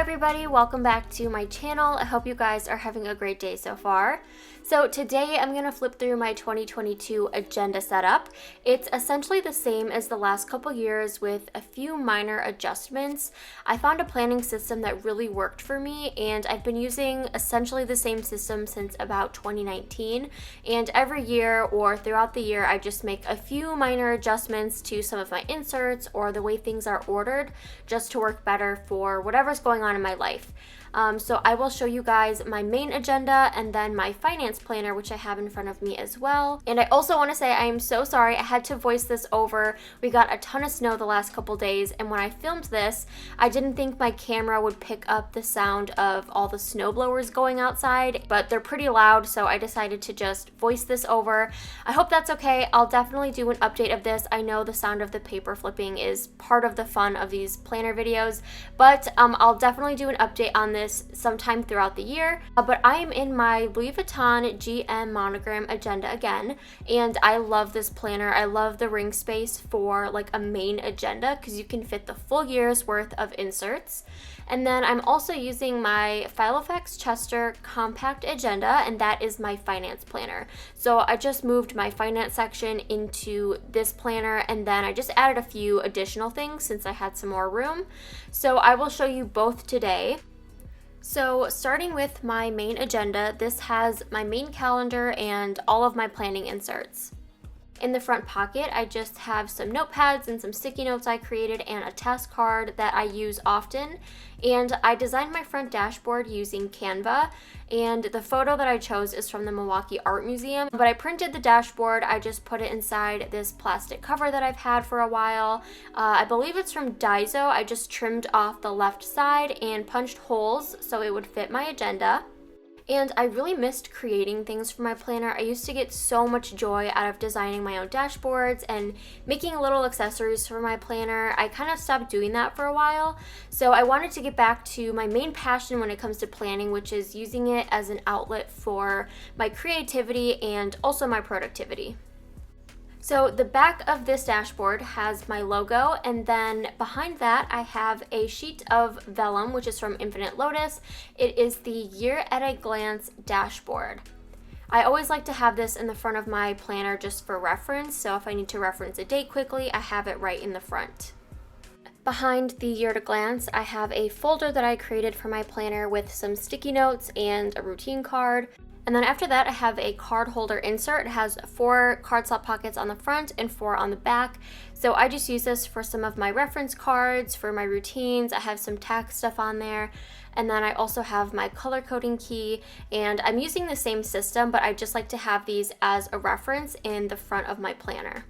everybody, welcome back to my channel. I hope you guys are having a great day so far. So today I'm going to flip through my 2022 agenda setup. It's essentially the same as the last couple years with a few minor adjustments. I found a planning system that really worked for me, and I've been using essentially the same system since about 2019. And every year or throughout the year, I just make a few minor adjustments to some of my inserts or the way things are ordered just to work better for whatever's going on in my life. So I will show you guys my main agenda and then my finance planner, which I have in front of me as well. And I also want to say I am so sorry. I had to voice this over. We got a ton of snow the last couple days, and when I filmed this, I didn't think my camera would pick up the sound of all the snowblowers going outside, but they're pretty loud, so I decided to just voice this over. I hope that's okay. I'll definitely do an update of this. I know the sound of the paper flipping is part of the fun of these planner videos, but I'll definitely do an update on this sometime throughout the year. But I am in my Louis Vuitton GM monogram agenda again, and I love this planner. I love the ring space for like a main agenda because you can fit the full year's worth of inserts. And then I'm also using my Filofax Chester compact agenda, and that is my finance planner. So I just moved my finance section into this planner, and then I just added a few additional things since I had some more room. So I will show you both today. So starting with my main agenda, this has my main calendar and all of my planning inserts. In the front pocket, I just have some notepads and some sticky notes I created and a task card that I use often. And I designed my front dashboard using Canva, and the photo that I chose is from the Milwaukee Art Museum. But I printed the dashboard. I just put it inside this plastic cover that I've had for a while. I believe it's from Daiso. I just trimmed off the left side and punched holes so it would fit my agenda. And I really missed creating things for my planner. I used to get so much joy out of designing my own dashboards and making little accessories for my planner. I kind of stopped doing that for a while. So I wanted to get back to my main passion when it comes to planning, which is using it as an outlet for my creativity and also my productivity. So the back of this dashboard has my logo, and then behind that I have a sheet of vellum, which is from Infinite Lotus. It is the Year at a Glance dashboard. I always like to have this in the front of my planner just for reference, so if I need to reference a date quickly, I have it right in the front. Behind the Year at a Glance, I have a folder that I created for my planner with some sticky notes and a routine card. And then after that, I have a card holder insert. It has 4 card slot pockets on the front and 4 on the back. So I just use this for some of my reference cards, for my routines. I have some tax stuff on there. And then I also have my color coding key. And I'm using the same system, but I just like to have these as a reference in the front of my planner.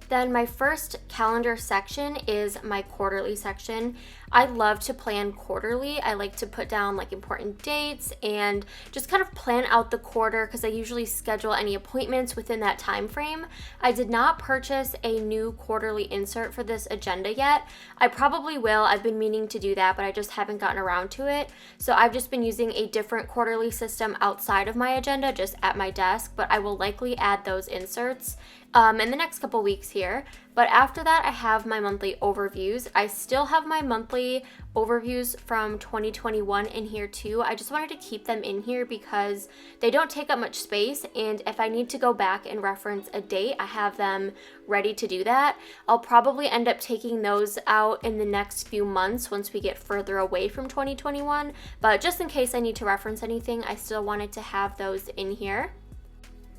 Then my first calendar section is my quarterly section. I love to plan quarterly. I like to put down like important dates and just kind of plan out the quarter because I usually schedule any appointments within that time frame. I did not purchase a new quarterly insert for this agenda yet. I probably will. I've been meaning to do that, but I just haven't gotten around to it. So I've just been using a different quarterly system outside of my agenda, just at my desk, but I will likely add those inserts in the next couple weeks here. But after that, I have my monthly overviews. I still have my monthly overviews from 2021 in here too. I just wanted to keep them in here because they don't take up much space, and if I need to go back and reference a date, I have them ready to do that. I'll probably end up taking those out in the next few months once we get further away from 2021, but just in case I need to reference anything, I still wanted to have those in here.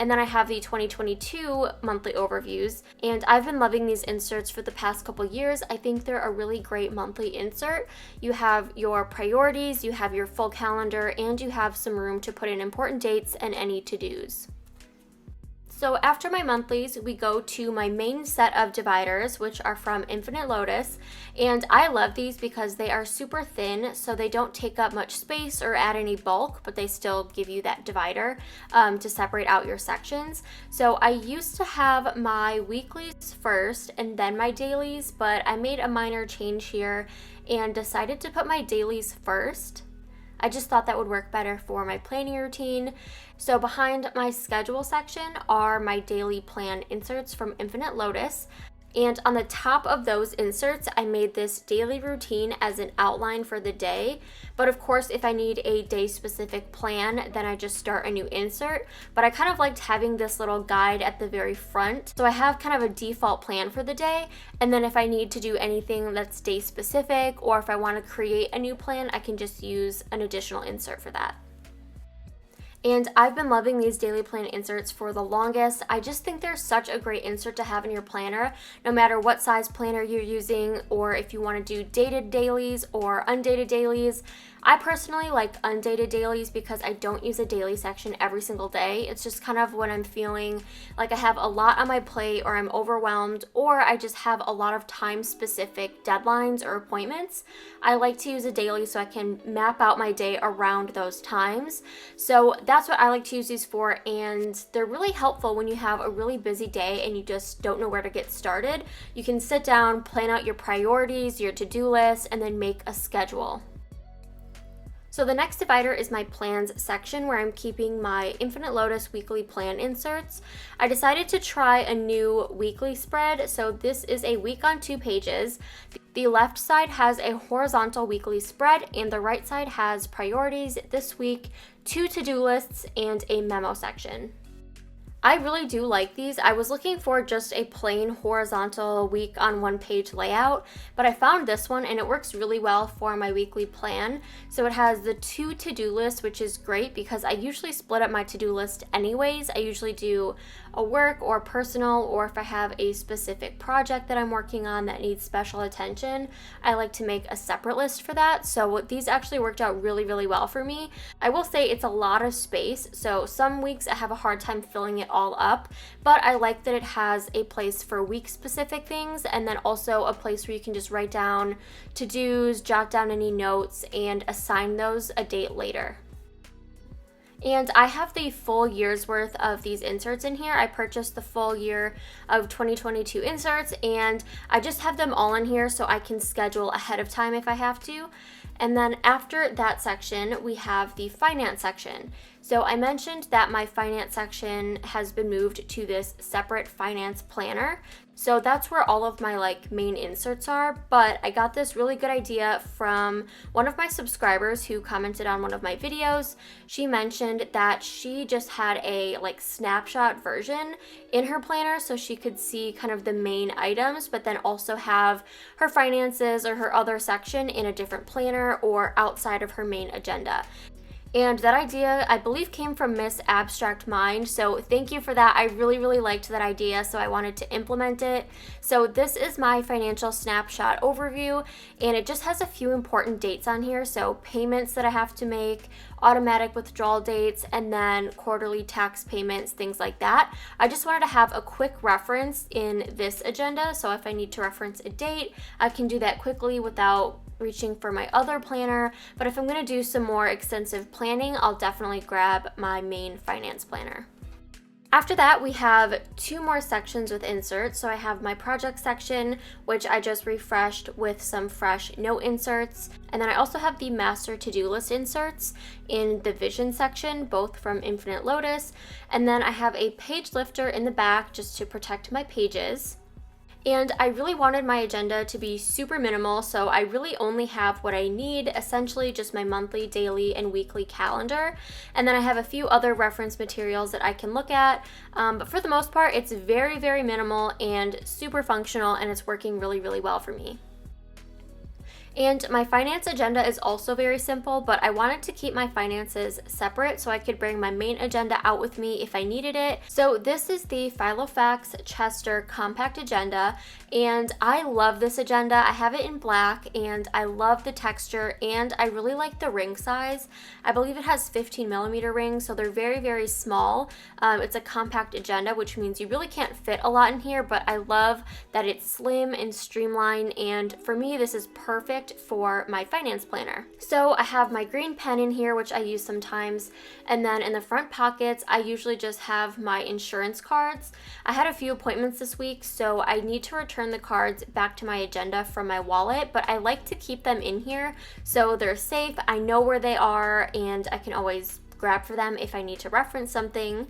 And then I have the 2022 monthly overviews, and I've been loving these inserts for the past couple years. I think they're a really great monthly insert. You have your priorities, you have your full calendar, and you have some room to put in important dates and any to-dos. So after my monthlies, we go to my main set of dividers, which are from Infinite Lotus, and I love these because they are super thin, so they don't take up much space or add any bulk, but they still give you that divider to separate out your sections. So I used to have my weeklies first and then my dailies, but I made a minor change here and decided to put my dailies first. I just thought that would work better for my planning routine. So behind my schedule section are my daily plan inserts from Infinite Lotus. And on the top of those inserts, I made this daily routine as an outline for the day. But of course, if I need a day specific plan, then I just start a new insert. But I kind of liked having this little guide at the very front. So I have kind of a default plan for the day. And then if I need to do anything that's day specific, or if I want to create a new plan, I can just use an additional insert for that. And I've been loving these daily plan inserts for the longest. I just think they're such a great insert to have in your planner, no matter what size planner you're using, or if you want to do dated dailies or undated dailies. I personally like undated dailies because I don't use a daily section every single day. It's just kind of when I'm feeling like I have a lot on my plate, or I'm overwhelmed, or I just have a lot of time-specific deadlines or appointments. I like to use a daily so I can map out my day around those times. So that's what I like to use these for, and they're really helpful when you have a really busy day and you just don't know where to get started. You can sit down, plan out your priorities, your to-do list, and then make a schedule. So the next divider is my plans section, where I'm keeping my Infinite Lotus weekly plan inserts. I decided to try a new weekly spread. So this is a week on 2 pages. The left side has a horizontal weekly spread, and the right side has priorities this week, 2 to-do lists, and a memo section. I really do like these. I was looking for just a plain horizontal week on 1 page layout, but I found this one and it works really well for my weekly plan. So it has the 2 to-do lists, which is great because I usually split up my to-do list anyways. I usually do a work or personal, or if I have a specific project that I'm working on that needs special attention, I like to make a separate list for that. So these actually worked out really, really well for me. I will say it's a lot of space, so some weeks I have a hard time filling it all up, but I like that it has a place for week specific things, and then also a place where you can just write down to-dos, jot down any notes, and assign those a date later. And I have the full year's worth of these inserts in here. I purchased the full year of 2022 inserts, and I just have them all in here so I can schedule ahead of time if I have to. And then after that section, we have the finance section. So I mentioned that my finance section has been moved to this separate finance planner. So that's where all of my main inserts are, but I got this really good idea from one of my subscribers who commented on one of my videos. She mentioned that she just had a snapshot version in her planner so she could see kind of the main items, but then also have her finances or her other section in a different planner or outside of her main agenda. And that idea, I believe, came from Miss Abstract Mind. So thank you for that. I really, really liked that idea, so I wanted to implement it. So this is my financial snapshot overview, and it just has a few important dates on here. So payments that I have to make, automatic withdrawal dates, and then quarterly tax payments, things like that. I just wanted to have a quick reference in this agenda. So if I need to reference a date, I can do that quickly without reaching for my other planner. But if I'm going to do some more extensive planning, I'll definitely grab my main finance planner. After that, we have 2 more sections with inserts. So I have my project section, which I just refreshed with some fresh note inserts. And then I also have the master to-do list inserts in the vision section, both from Infinite Lotus. And then I have a page lifter in the back just to protect my pages. And I really wanted my agenda to be super minimal, so I really only have what I need, essentially just my monthly, daily, and weekly calendar. And then I have a few other reference materials that I can look at, but for the most part, it's very, very minimal and super functional, and it's working really, really well for me. And my finance agenda is also very simple, but I wanted to keep my finances separate so I could bring my main agenda out with me if I needed it. So this is the Filofax Chester Compact Agenda, and I love this agenda. I have it in black, and I love the texture, and I really like the ring size. I believe it has 15mm rings, so they're very, very small. It's a compact agenda, which means you really can't fit a lot in here, but I love that it's slim and streamlined, and for me, this is perfect for my finance planner. So I have my green pen in here, which I use sometimes, and then in the front pockets I usually just have my insurance cards. I had a few appointments this week, so I need to return the cards back to my agenda from my wallet, but I like to keep them in here so they're safe. I know where they are and I can always grab for them if I need to reference something.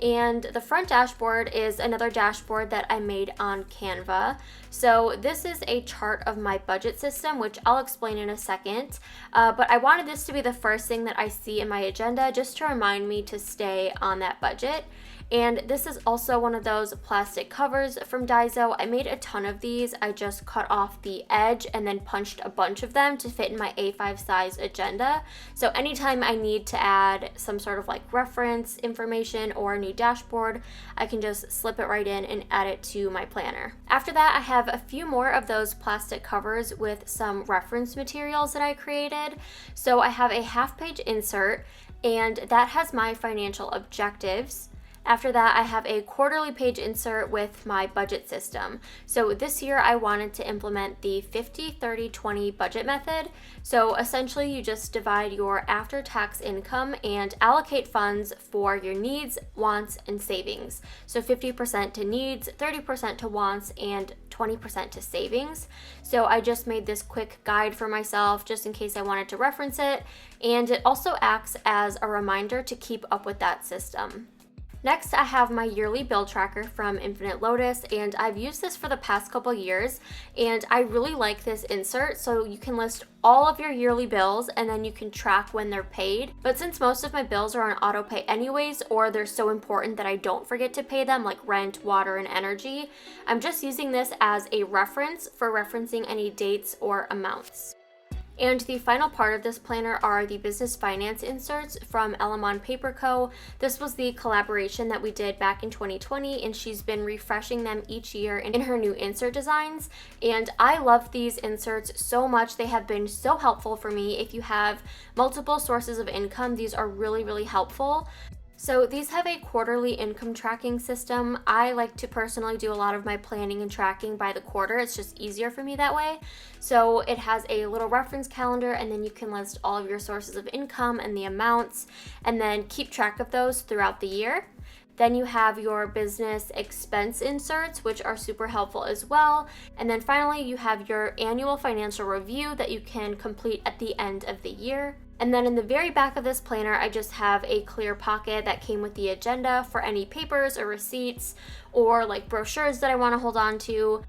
And the front dashboard is another dashboard that I made on Canva. So this is a chart of my budget system, which I'll explain in a second. But I wanted this to be the first thing that I see in my agenda just to remind me to stay on that budget. And this is also one of those plastic covers from Daiso. I made a ton of these. I just cut off the edge and then punched a bunch of them to fit in my A5 size agenda. So anytime I need to add some sort of like reference information or a new dashboard, I can just slip it right in and add it to my planner. After that, I have a few more of those plastic covers with some reference materials that I created. So I have a half-page insert, and that has my financial objectives. After that, I have a quarterly page insert with my budget system. So this year I wanted to implement the 50-30-20 budget method. So essentially you just divide your after-tax income and allocate funds for your needs, wants, and savings. So 50% to needs, 30% to wants, and 20% to savings. So I just made this quick guide for myself just in case I wanted to reference it. And it also acts as a reminder to keep up with that system. Next, I have my yearly bill tracker from Infinite Lotus, and I've used this for the past couple years, and I really like this insert. So you can list all of your yearly bills and then you can track when they're paid. But since most of my bills are on auto pay anyways, or they're so important that I don't forget to pay them, like rent, water, and energy, I'm just using this as a reference for referencing any dates or amounts. And the final part of this planner are the business finance inserts from Elamon Paper Co. This was the collaboration that we did back in 2020, and she's been refreshing them each year in her new insert designs. And I love these inserts so much. They have been so helpful for me. If you have multiple sources of income, these are really, really helpful. So these have a quarterly income tracking system. I like to personally do a lot of my planning and tracking by the quarter. It's just easier for me that way. So it has a little reference calendar, and then you can list all of your sources of income and the amounts, and then keep track of those throughout the year. Then you have your business expense inserts, which are super helpful as well. And then finally, you have your annual financial review that you can complete at the end of the year. And then in the very back of this planner, I just have a clear pocket that came with the agenda for any papers or receipts or like brochures that I want to hold on to.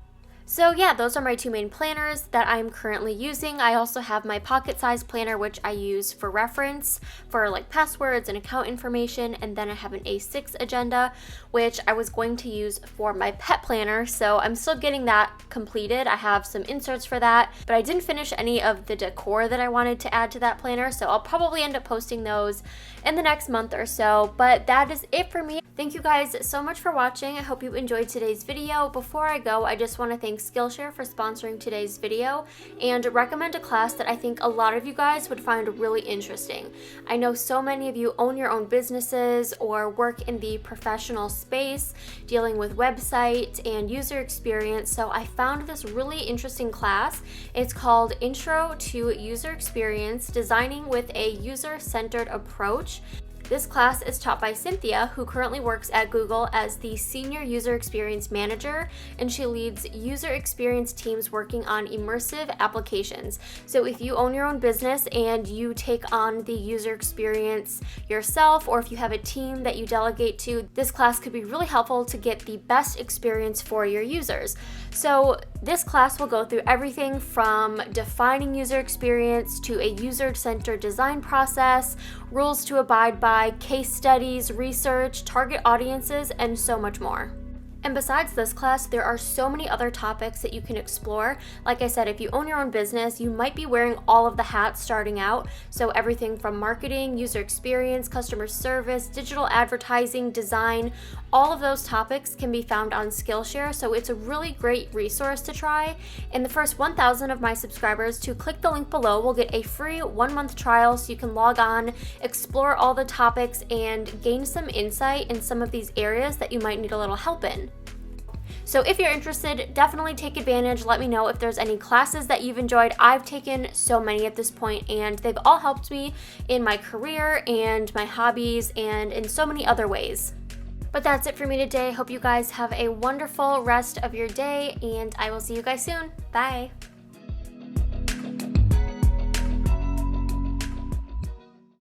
So yeah, those are my two main planners that I'm currently using. I also have my pocket-sized planner, which I use for reference for like passwords and account information. And then I have an A6 agenda, which I was going to use for my pet planner. So I'm still getting that completed. I have some inserts for that, but I didn't finish any of the decor that I wanted to add to that planner. So I'll probably end up posting those in the next month or so. But that is it for me. Thank you guys so much for watching. I hope you enjoyed today's video. Before I go, I just want to thank Skillshare for sponsoring today's video and recommend a class that I think a lot of you guys would find really interesting. I know so many of you own your own businesses or work in the professional space dealing with website and user experience, so I found this really interesting class. It's called Intro to User Experience, Designing with a User-Centered Approach. This class is taught by Cynthia, who currently works at Google as the Senior User Experience Manager, and she leads user experience teams working on immersive applications. So if you own your own business and you take on the user experience yourself, or if you have a team that you delegate to, this class could be really helpful to get the best experience for your users. So this class will go through everything from defining user experience to a user-centered design process, rules to abide by, case studies, research, target audiences, and so much more. And besides this class, there are so many other topics that you can explore. Like I said, if you own your own business, you might be wearing all of the hats starting out. So everything from marketing, user experience, customer service, digital advertising, design, all of those topics can be found on Skillshare. So it's a really great resource to try. And the first 1,000 of my subscribers to click the link below will get a free 1-month trial, so you can log on, explore all the topics, and gain some insight in some of these areas that you might need a little help in. So if you're interested, definitely take advantage. Let me know if there's any classes that you've enjoyed. I've taken so many at this point, and they've all helped me in my career and my hobbies and in so many other ways. But that's it for me today. Hope you guys have a wonderful rest of your day, and I will see you guys soon. Bye.